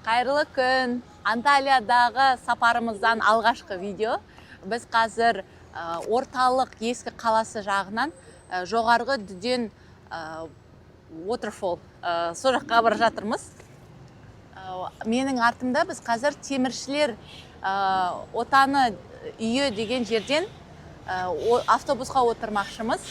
Қайырлы күн. Анталиядағы сапарымыздан алғашқы видео. Біз қазір орталық ескі қаласы жағынан жоғарғы Дүден waterfall сол жаққа бара жатырмыз. Менің артымда біз қазір теміршілер отаны үйі деген жерден автобусқа отырмақшымыз.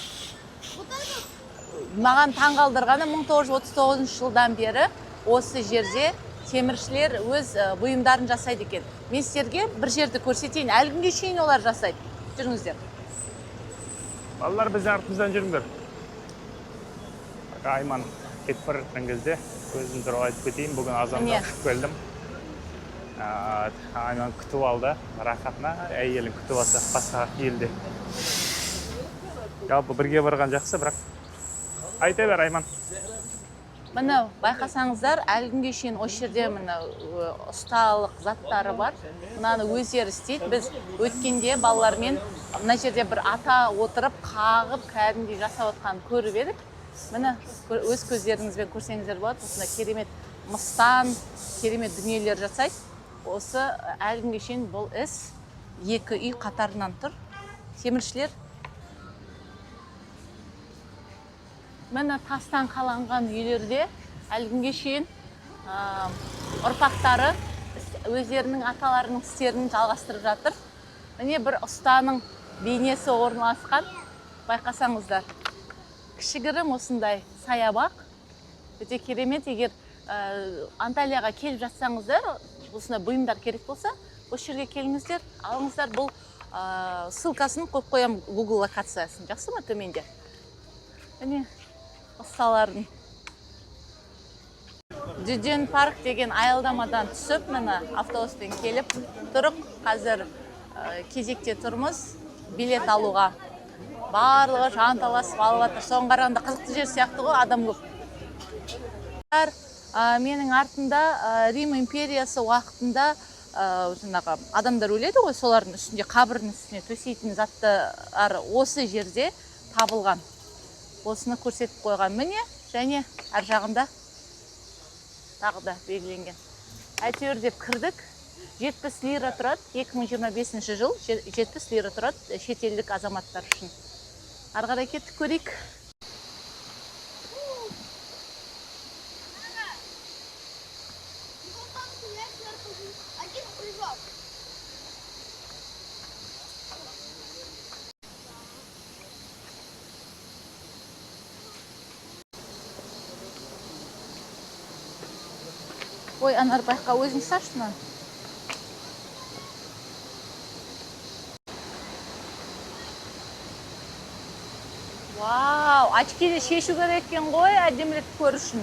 Маған таңғалдырғаны 1939 жылдан бері осы жерде теміршілер өз бұйымдарын жасайды екен. Мен сіздерге бір жерді көрсетейін. Әлі күнге шейін олар жасайды. Жүріңіздер. Балалар біздің артымыздан жүріңдер. Айман кетіп бара жатқан кезде көзім тұрып айтып кетейін. Бүгін азанда ұшып келдім. Айман күтіп алды. Рахатына әйелін күтіп алса басқа елде. Жалпы бірге барған жақсы, бірақ айта бер, Айман. Міне байқасаңыздар, әлі күнге шейін осы жерде ұсталық заттары бар. Мынаны өздері істейді. Біз өткенде балалармен мына жерде бір ата отырып, қағып, кәдімгідей жасап отқанын көріп едік. Міне өз көздеріңізбен көрсеңіздер болады. Осында керемет мыстан, керемет дүниелер жасайды. Осы әлі күнге шейін бұл іс екі үй қатарынан тұр. Теміршілер. Міне тастан қаланған үйлерде әлі күнге шейін ұрпақтары өздерінің аталарының істерін жалғастырып жатыр. Міне бір ұстаның бейнесі орналасқан. Байқасаңыздар. Кішігірім осындай саябақ. Өте керемет. Егер Анталияға келіп жатсаңыздар, осындай бұйымдар керек болса, осы жерге келіңіздер, алыңыздар. Бұл ссылкасын қойып қоямын Google локациясын. Жақсы ма төменде? Міне ұсталарын. Дүден парк деген аялдамадан түсіп, міне автобуспен келіп тұрық. Қазір кезекте тұрмыз билет алуға. Барлығы жанталасып алып жатыр. Соған қарағанда қызықты жер сияқты ғой, адам көп. Менің артында Рим империясы уақытында адамдар өледі ғой, солардың үстінде, қабірдің үстіне төсейтін заттар осы жерде табылған. Осыны көрсетіп қойған. Міне, және әр жағында тағы да белгіленген. Әйтеуір деп кірдік. 70 лира тұрады. 2025 жыл 70 лира тұрады шетелдік азаматтар үшін. Ары қарай кеттік, көрейік. Ой, Анар, байқа, өзің сашты ма? Вау, очкиді шешу керек екен ғой, әдемілік көрішін.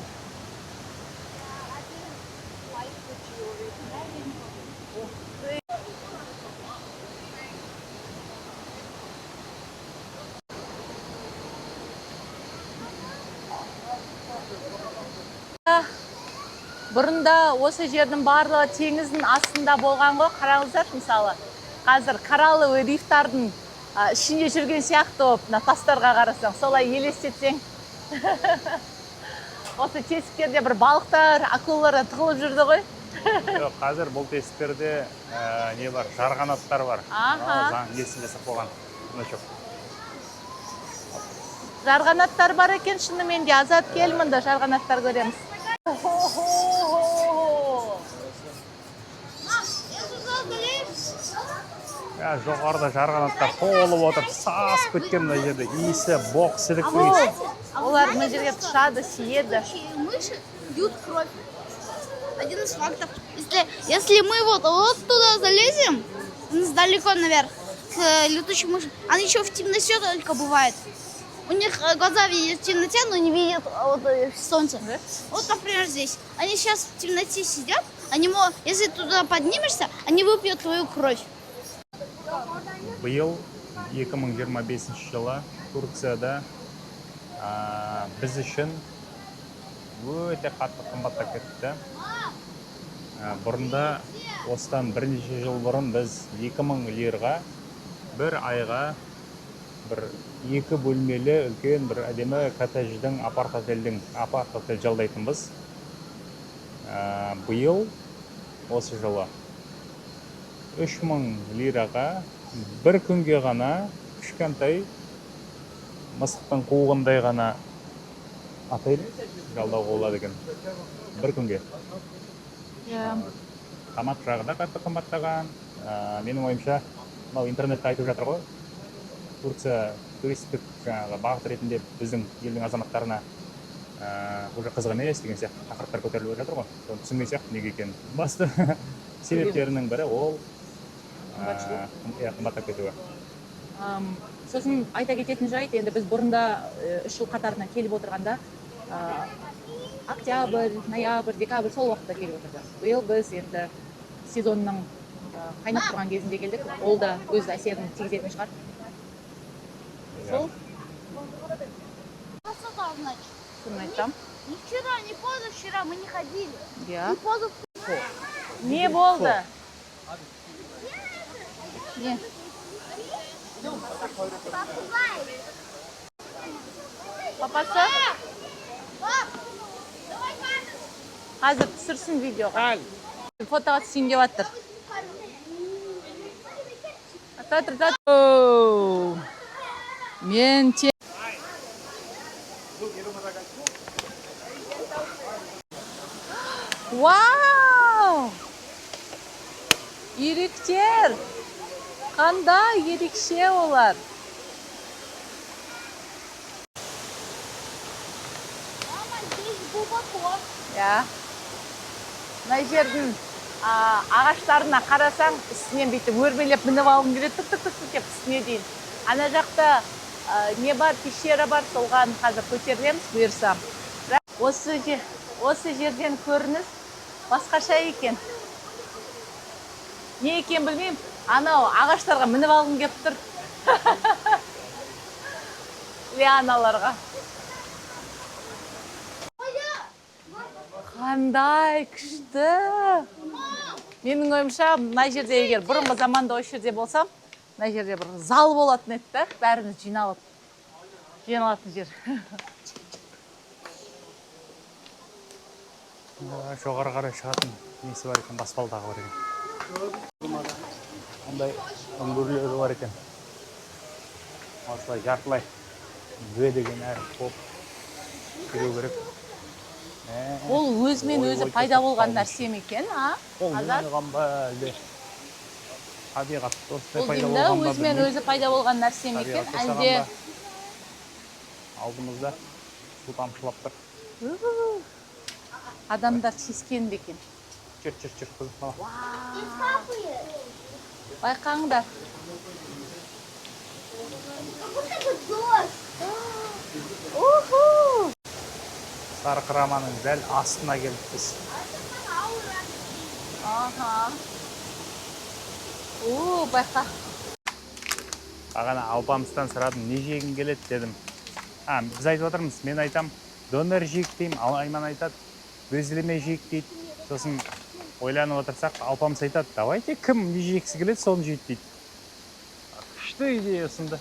Бұрында осы жердің барлығы теңіздің астында болған ғой, қараңыздар, мысалы. Қазір Коралловый рифтардың ішінде жүрген сияқты болып, тастарға қарасаң, солай елестетсең. Осы тесіктерде бір балықтар, акулалар тығылып жүрді ғой. Қазір бұл тесіктерде не бар? Жарғанаттар бар. Несін жасап қойған. Жарғанаттар бар екен, шынымен де азат келмінді, жарғанаттар көреміз. Жоғарда жарғанаттар толып отыр, сасып кеткен мына жерде. Иісі, боқ, сілік иіс. Олар мына жерге тұшады, сиеді. Мыши пьют кровь. Один из фактов. Если мы вот туда залезем, далеко наверх, к летучим мышам, они еще в темноте только бывает. У них глаза видят в темноте, но не видят солнце. Вот, например, здесь. Они сейчас в темноте сидят, если туда поднимешься, они выпьют твою кровь. Биыл 2025 жылы Турцияда біз үшін өте қатты қымбаттап кетті. Бұрында осыдан бірнеше жыл бұрын біз 2000 лираға бір айға бір 2 бөлмелі үлкен бір әдемі коттедждің апарт-отель жалдайтынбыз. Биыл осы жылы 3000 лираға бір күнге ғана кішкентай мысықтың қуығындай ғана отель жалдауға болады екен. Бір күнге. Тамақ жағы да қатты қымбаттаған. Менің ойымша, мынау интернетте айтып жатыр ғой. Турция туристік жаңағы бағыт ретінде біздің елдің азаматтарына уже қызық емес деген сияқты тақырыптар көтеріліп жатыр ғой. Соны түсінбей сияқты неге екенін. Басты себептерінің бірі ол қымбаттап кетуі. Сосын айта кететін жайт, енді біз бұрында 3 жыл қатарынан келіп отырғанда октябрь, ноябрь, декабрь сол уақытта келіп отырдық. Биыл біз енді сезонның қайнап тұрған кезінде келдік. Ол да өз әсерін тигізетін шығар. Сол? Красота, значит. Соны айтам. Ни вчера, ни позавчера мы не ходили. Иә. Ни позавчера. Не болды? Не? Папасы? Қазір түсірсін видеоға. Фотоға түсейін деп жатыр. Мен те... Вау! Үйректер! Қандай ерекше олар! Мама, здесь глубоко. Я. Мына жердің ағаштарына қарасаң, үстінен бүйтіп өрмелеп мініп алғың келеді, түк-түк-түк деп үстіне дейін. Ана жақта не бар, пещера бар, солған қазір көтерілеміз, бұйырсам. Осы жерден көрініс басқаша екен. Не екен білмеймін, анау ағаштарға мініп алғың келіп тұр. Лианаларға. Қандай күшті! Менің ойымша, мына жерде егер бұрынғы заманда осы жерде болсам, мына жерде бір зал болатын еді, бәріміз жиналатын жер. Жоғары қарай шығатын несі бар екен, баспалдағы бар екен. Ондай үңгірлері бар екен. Осылай жартылай бө деген әрі қоп кереу керек. Ол өзімен өзі пайда болған нәрсе ме екен, Ол ойнаған ба әлде табиғат осылай пайда болған ба? Ол өзімен өзі пайда болған нәрсе ме екен, әлде алдымызда су тамшылап тұр. Адамдар сескенді екен. Жүр, қызық. Байқаңдар. Сарқыраманың дәл астына келіп біз. Байқа. Ағана алпамыстан сұрадым, не жегін келеді дедім. Біз айтып отырмыз, мен айтам, донор жейік деймін, Айман айтады, өзілеме жейік дейді. Сосын ойланып отырсақ, алпамыс айтады, давайте кім не жегісі келеді, соны жейді дейді. Күшті идея ұсынды.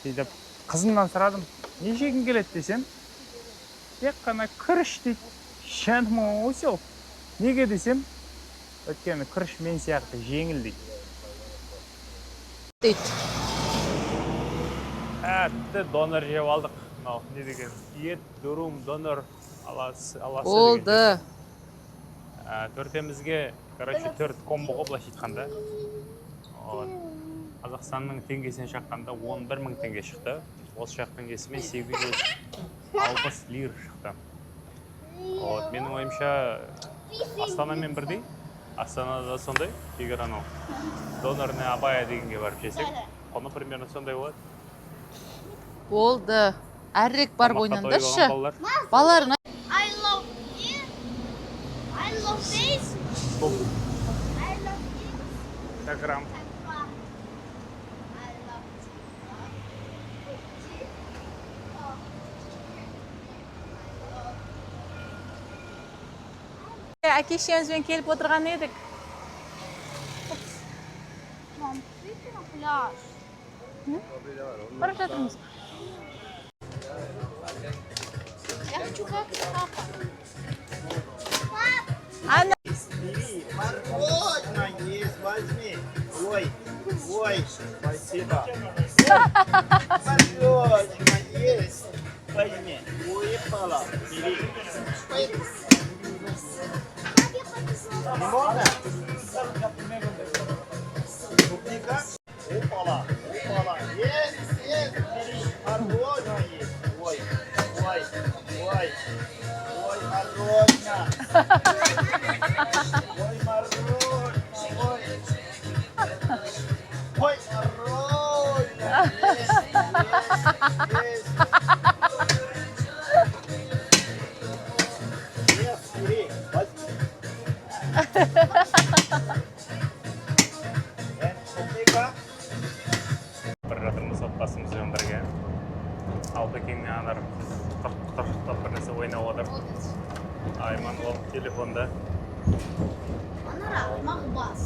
Сөйтіп, қызымнан сұрадым, не жегін келеді десем, тек қана күріш дейді. Шаным осел. Неге десем, өйткені күріш мен сияқты жеңіл дейді. Әтті донор жеп алдық. Не деген? Ет, дұрым, донор аласы. Болды. Төртемізге, короче, 4 комбо былайша айтқанда. Қазақстанның теңгесіне шаққанда 11.000 теңге шықты. Осы жақтың есімен 860 лир шықты. Менің ойымша Астанамен бірдей. Астанада сондай, егер анау донорны Абая дегенге барып жесек, оны примерно сондай болады. Болды. Әрірек барып ойнаңдаршы. Балаларың. I love you. I love this. I love you. Instagram. Әке-шешемізбен келіп отырған едік. Мам, түсейте на пляж. Барып жатырмыз. Я хочу как папа. Ана. Ой, спасибо. Сережка, есть. Возьми. Уехала. Бери. Лимона? Клубника? Опала. Опала. Есть, есть. Бери. Мороженое есть. Ой, ой, ой. Ой, мороженое. Ой, мороженое. Ой. Ой, мороженое. Есть, бери. Возьми. Клубника? Бір жатырмыз отбасымызбен бірге. Албекеңмен анар құттықтап бір нәрсе ойнап отыр. Айман ол телефонда. Она Махбас.